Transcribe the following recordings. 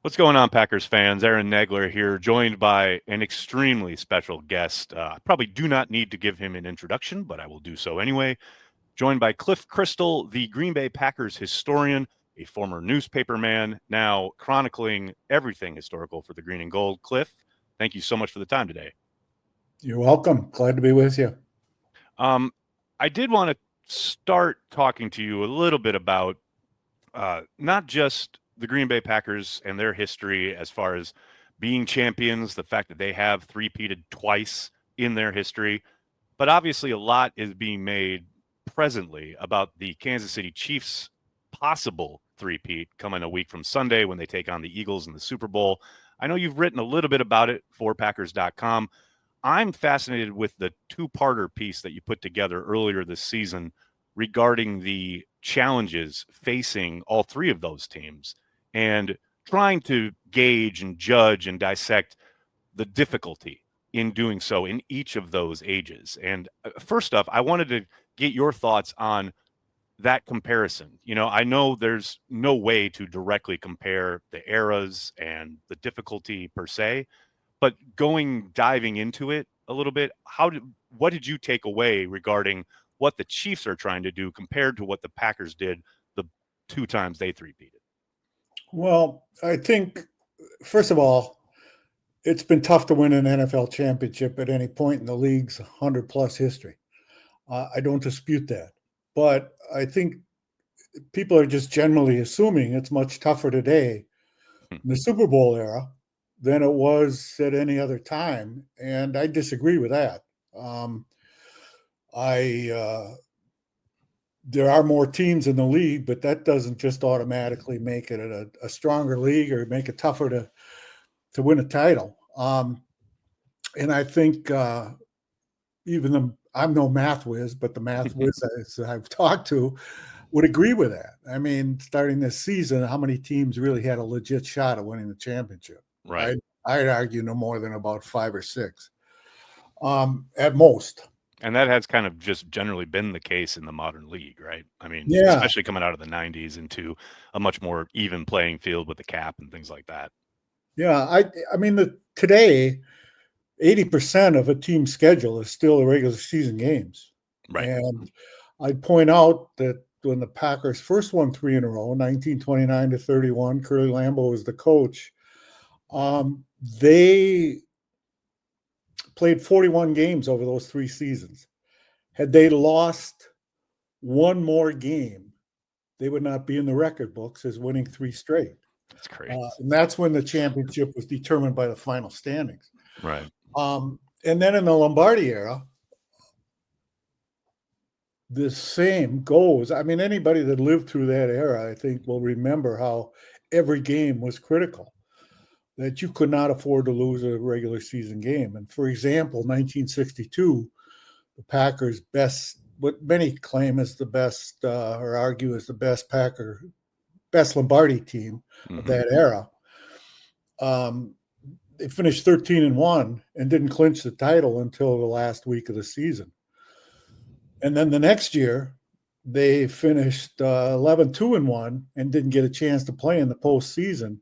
What's going on, Packers fans? Aaron Nagler here, joined by an extremely special guest. I probably do not need to give him an introduction, but I will do so anyway. Joined by Cliff Christl, the Green Bay Packers historian, a former newspaper man, now chronicling everything historical for the Green and Gold. Cliff, thank you so much for the time today. You're welcome. Glad to be with you. I did want to start talking to you a little bit about not just the Green Bay Packers and their history as far as being champions, the fact that they have three-peated twice in their history, but obviously a lot is being made presently about the Kansas City Chiefs' possible three-peat coming a week from Sunday when they take on the Eagles in the Super Bowl. I know you've written a little bit about it for Packers.com. I'm fascinated with the two-parter piece that you put together earlier this season regarding the challenges facing all three of those teams and trying to gauge and judge and dissect the difficulty in doing so in each of those ages. And first off, I wanted to get your thoughts on that comparison. You know, I know there's no way to directly compare the eras and the difficulty per se, but diving into it a little bit, what did you take away regarding what the Chiefs are trying to do compared to what the Packers did the two times they three-peated? Well, I think, first of all, it's been tough to win an NFL championship at any point in the league's 100-plus history. I don't dispute that. But I think people are just generally assuming it's much tougher today in the Super Bowl era than it was at any other time. And I disagree with that. There are more teams in the league, but that doesn't just automatically make it a stronger league or make it tougher to win a title. And I think I'm no math whiz, but the math whiz I've talked to would agree with that. I mean, starting this season, how many teams really had a legit shot at winning the championship? Right. I'd argue no more than about 5 or 6 at most. And that has kind of just generally been the case in the modern league, right? I mean, Yeah. especially coming out of the 90s into a much more even playing field with the cap and things like that. Yeah, I mean, today, 80% of a team's schedule is still the regular season games. Right. And I'd point out that when the Packers first won 3 in a row, 1929-31, Curly Lambeau was the coach. They played 41 games over those 3 seasons. Had they lost one more game, they would not be in the record books as winning 3 straight. That's crazy. And that's when the championship was determined by the final standings. Right. And then in the Lombardi era, the same goes. I mean, anybody that lived through that era, I think, will remember how every game was critical, that you could not afford to lose a regular season game. And for example, 1962, the Packers' what many claim is the best, or argue is the best Lombardi team of that era. They finished 13-1 and didn't clinch the title until the last week of the season. And then the next year, they finished 11-2-1 and didn't get a chance to play in the postseason.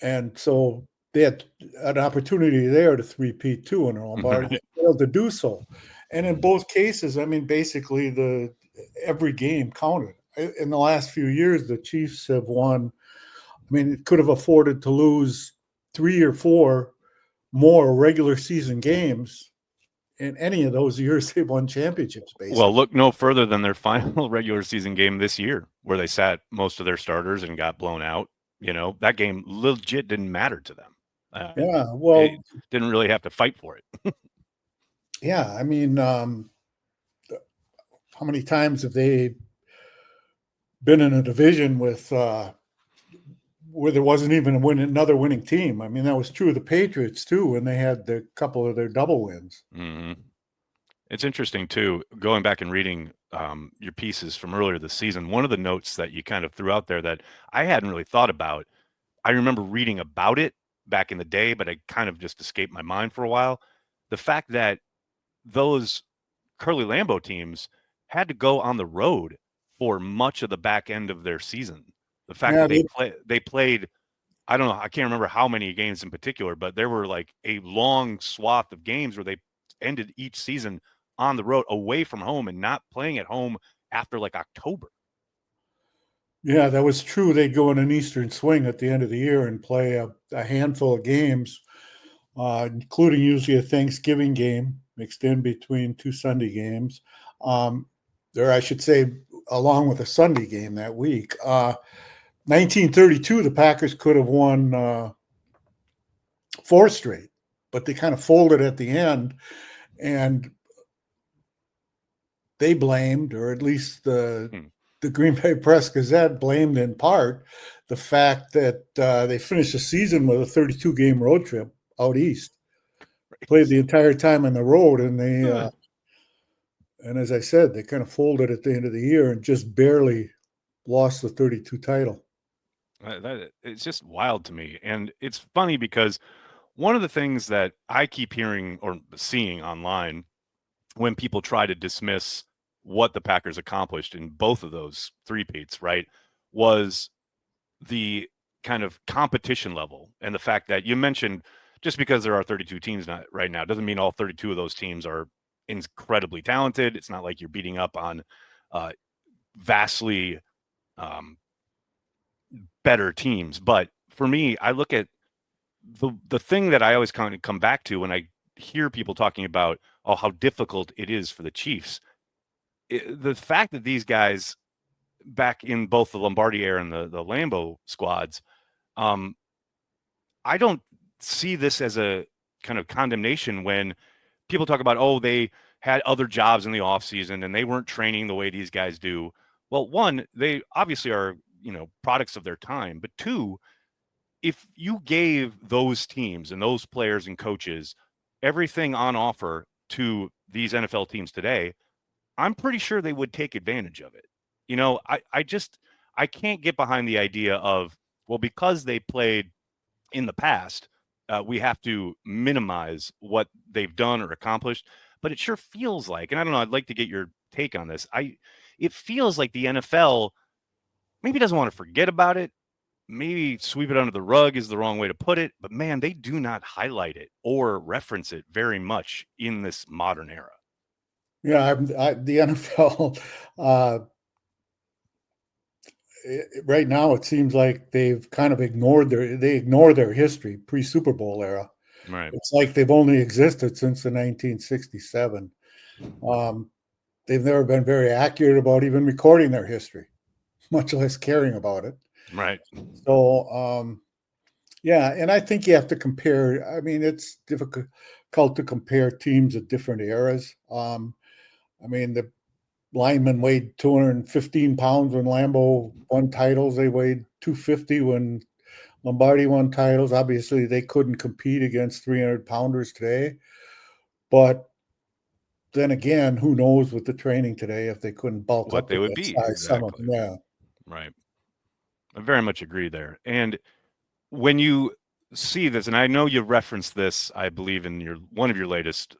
And so they had an opportunity there to three-peat too in Lombardi. They failed to do so. And in both cases, I mean, basically every game counted. In the last few years, the Chiefs have won. I mean, it could have afforded to lose 3 or 4 more regular season games. In any of those years, they won championships, basically. Well, look no further than their final regular season game this year, where they sat most of their starters and got blown out. You know, that game legit didn't matter to them. Yeah, well, it didn't really have to fight for it. Yeah, I mean, how many times have they been in a division with where there wasn't even another winning team? I mean, that was true of the Patriots too, when they had a couple of their double wins. Mm-hmm. It's interesting too, going back and reading your pieces from earlier this season. One of the notes that you kind of threw out there that I hadn't really thought about, I remember reading about it back in the day, but it kind of just escaped my mind for a while. The fact that those Curly Lambeau teams had to go on the road for much of the back end of their season. The fact that they played I don't know, I can't remember how many games in particular, but there were like a long swath of games where they ended each season on the road away from home and not playing at home after like October. Yeah, that was true. They'd go in an Eastern swing at the end of the year and play a handful of games, including usually a Thanksgiving game mixed in between two Sunday games. Or I should say, along with a Sunday game that week. 1932, the Packers could have won four straight, but they kind of folded at the end, and they blamed, or at least the Green Bay Press Gazette blamed in part the fact that they finished the season with a 32 game road trip out east, played the entire time on the road, and and as I said, they kind of folded at the end of the year and just barely lost the 32 title. It's just wild to me. And it's funny because one of the things that I keep hearing or seeing online when people try to dismiss what the Packers accomplished in both of those three-peats, right, was the kind of competition level and the fact that you mentioned just because there are 32 teams right now doesn't mean all 32 of those teams are incredibly talented. It's not like you're beating up on vastly um, better teams. But for me, I look at the thing that I always kind of come back to when I hear people talking about how difficult it is for the Chiefs. The fact that these guys back in both the Lombardi era and the Lambeau squads, um, I don't see this as a kind of condemnation when people talk about, oh, they had other jobs in the offseason and they weren't training the way these guys do. Well, one, they obviously are, products of their time. But two, if you gave those teams and those players and coaches everything on offer to these NFL teams today, I'm pretty sure they would take advantage of it. I can't get behind the idea of, well, because they played in the past, we have to minimize what they've done or accomplished. But it sure feels like, and I don't know, I'd like to get your take on this. It feels like the NFL maybe doesn't want to forget about it. Maybe sweep it under the rug is the wrong way to put it, but man, they do not highlight it or reference it very much in this modern era. Yeah, the NFL right now it seems like they've kind of ignore their history pre Super Bowl era. Right. It's like they've only existed since the 1967. They've never been very accurate about even recording their history, much less caring about it. Right. So, yeah, and I think you have to compare. I mean, it's difficult to compare teams at different eras. I mean, the linemen weighed 215 pounds when Lambeau won titles. They weighed 250 when Lombardi won titles. Obviously, they couldn't compete against 300 pounders today. But then again, who knows with the training today if they couldn't bulk What up they to would that be. size? Some of Exactly. them, yeah. Right. I very much agree there. And when you see this, and I know you referenced this, I believe, in one of your latest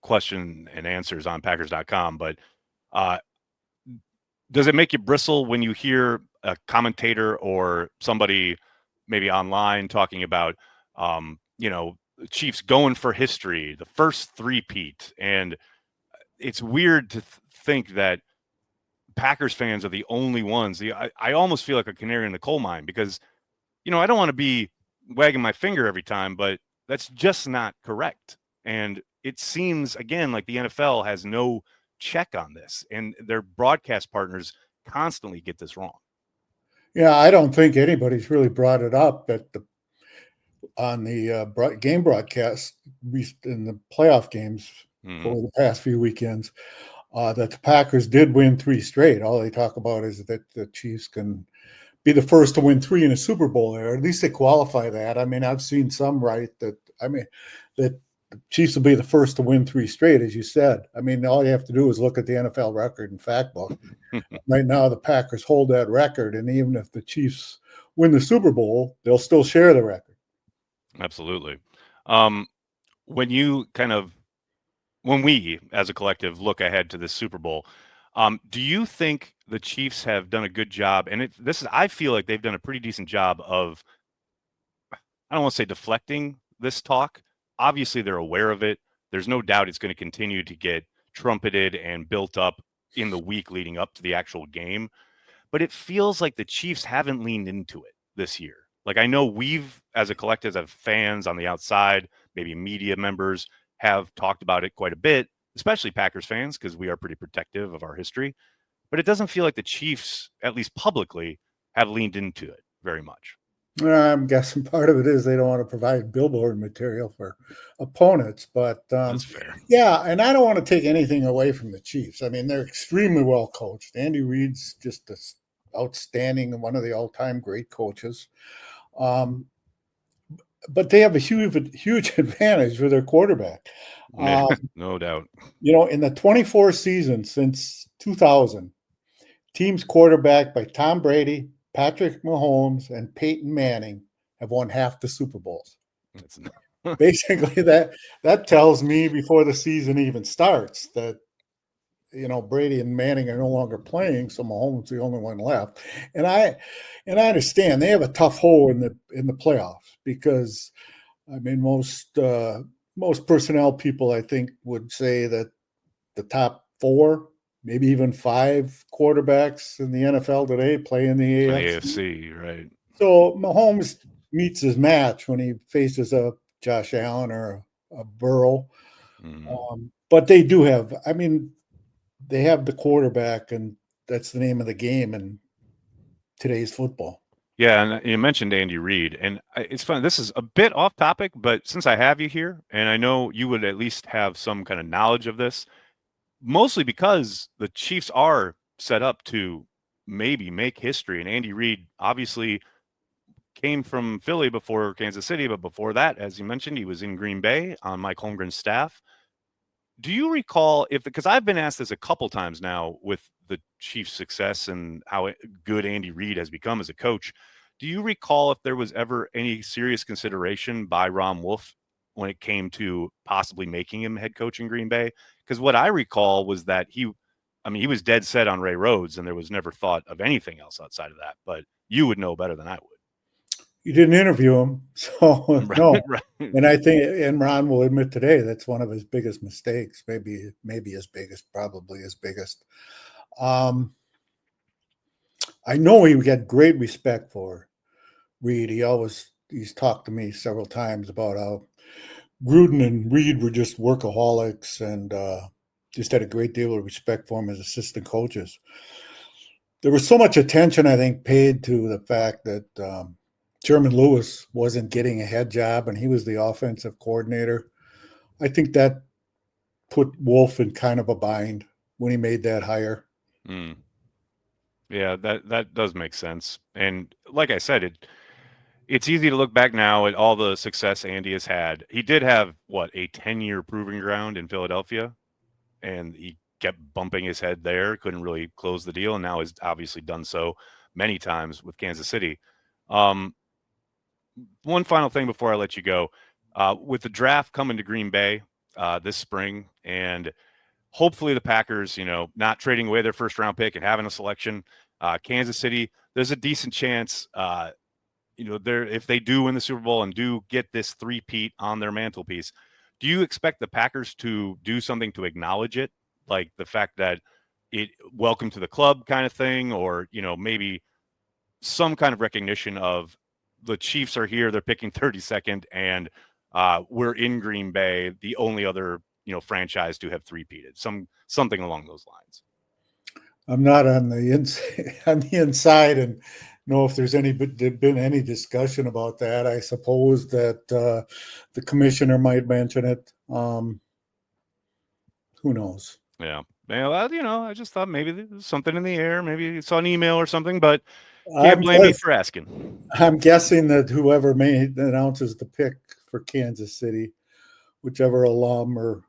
question and answers on Packers.com, but uh, does it make you bristle when you hear a commentator or somebody maybe online talking about, Chiefs going for history, the first three-peat? And it's weird to think that Packers fans are the only ones. I almost feel like a canary in the coal mine because, I don't want to be wagging my finger every time, but that's just not correct. And it seems, again, like the NFL has no check on this, and their broadcast partners constantly get this wrong. Yeah, I don't think anybody's really brought it up on the game broadcast in the playoff games Mm-hmm. over the past few weekends. That the Packers did win three straight. All they talk about is that the Chiefs can be the first to win three in a Super Bowl there. At least they qualify that. I mean, I've seen some write that. I mean, that the Chiefs will be the first to win three straight, as you said. I mean, all you have to do is look at the NFL record and fact book. Right now, the Packers hold that record, and even if the Chiefs win the Super Bowl, they'll still share the record. Absolutely. When you when we as a collective look ahead to this Super Bowl, do you think the Chiefs have done a good job? And I feel like they've done a pretty decent job of I don't want to say deflecting this talk. Obviously, they're aware of it. There's no doubt it's going to continue to get trumpeted and built up in the week leading up to the actual game. But it feels like the Chiefs haven't leaned into it this year. Like, I know we've, as a collective of fans on the outside, maybe media members, have talked about it quite a bit, especially Packers fans, because we are pretty protective of our history. But it doesn't feel like the Chiefs, at least publicly, have leaned into it very much. I'm guessing part of it is they don't want to provide billboard material for opponents, but That's fair. yeah, and I don't want to take anything away from the Chiefs. I mean, they're extremely well coached. Andy Reid's just outstanding, one of the all-time great coaches. But they have a huge advantage with their quarterback. No doubt. In the 24 seasons since 2000, teams quarterbacked by Tom Brady, Patrick Mahomes, and Peyton Manning have won half the Super Bowls. Basically, that tells me before the season even starts that Brady and Manning are no longer playing, so Mahomes is the only one left. And I understand they have a tough hole in the playoffs because I mean most personnel people I think would say that the top 4, maybe even 5 quarterbacks in the NFL today play in the AFC, right? So Mahomes meets his match when he faces a Josh Allen or a Burrow. But they do have, I mean, they have the quarterback, and that's the name of the game in today's football. Yeah, and you mentioned Andy Reid, and it's fun. This is a bit off topic, but since I have you here, and I know you would at least have some kind of knowledge of this, mostly because the Chiefs are set up to maybe make history, and Andy Reid obviously came from Philly before Kansas City, but before that, as you mentioned, he was in Green Bay on Mike Holmgren's staff. Do you recall because I've been asked this a couple times now with the Chiefs' success and how good Andy Reid has become as a coach. Do you recall if there was ever any serious consideration by Ron Wolf when it came to possibly making him head coach in Green Bay? Because what I recall was that he was dead set on Ray Rhodes, and there was never thought of anything else outside of that. But you would know better than I would. You didn't interview him, so no. Right. And I think, and Ron will admit today, that's one of his biggest mistakes. Maybe his biggest, probably his biggest. I know he had great respect for Reid. He's talked to me several times about how Gruden and Reid were just workaholics and just had a great deal of respect for him as assistant coaches. There was so much attention, I think, paid to the fact that Sherman Lewis wasn't getting a head job and he was the offensive coordinator. I think that put Wolf in kind of a bind when he made that hire. Yeah, that does make sense. And like I said, it's easy to look back now at all the success Andy has had. He did have a 10-year proving ground in Philadelphia, and he kept bumping his head there, couldn't really close the deal, and now has obviously done so many times with Kansas City. One final thing before I let you go. With the draft coming to Green Bay this spring, and hopefully the Packers, not trading away their first round pick and having a selection, Kansas City, there's a decent chance, if they do win the Super Bowl and do get this three-peat on their mantelpiece, do you expect the Packers to do something to acknowledge it? Like the fact that welcome to the club kind of thing, or, maybe some kind of recognition of the Chiefs are here, they're picking 32nd, and we're in Green Bay, the only other, franchise to have three-peated, something along those lines. I'm not on the inside and know if there's been any discussion about that. I suppose that the commissioner might mention it. Who knows? Yeah. Well, I just thought maybe there's something in the air. Maybe you saw an email or something, but can't blame me for asking. I'm guessing that whoever announces the pick for Kansas City, whichever alum or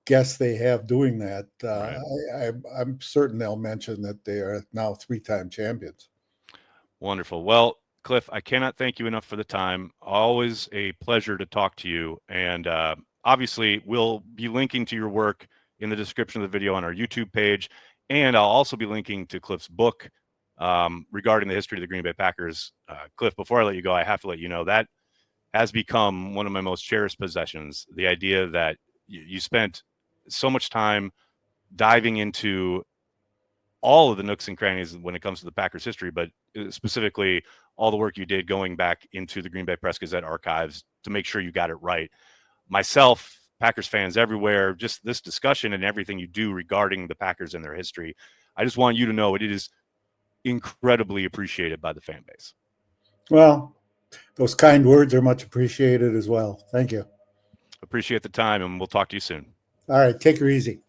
guest they have doing that, right. I'm certain they'll mention that they are now 3-time champions. Wonderful. Well, Cliff, I cannot thank you enough for the time. Always a pleasure to talk to you. And obviously, we'll be linking to your work in the description of the video on our YouTube page. And I'll also be linking to Cliff's book, regarding the history of the Green Bay Packers. Cliff, before I let you go, I have to let you know that has become one of my most cherished possessions. The idea that you spent so much time diving into all of the nooks and crannies when it comes to the Packers history, but specifically all the work you did going back into the Green Bay Press Gazette archives to make sure you got it right. Myself, Packers fans everywhere, just this discussion and everything you do regarding the Packers and their history, I just want you to know it is incredibly appreciated by the fan base. Well, those kind words are much appreciated as well. Thank you. Appreciate the time, and we'll talk to you soon. All right. Take her easy.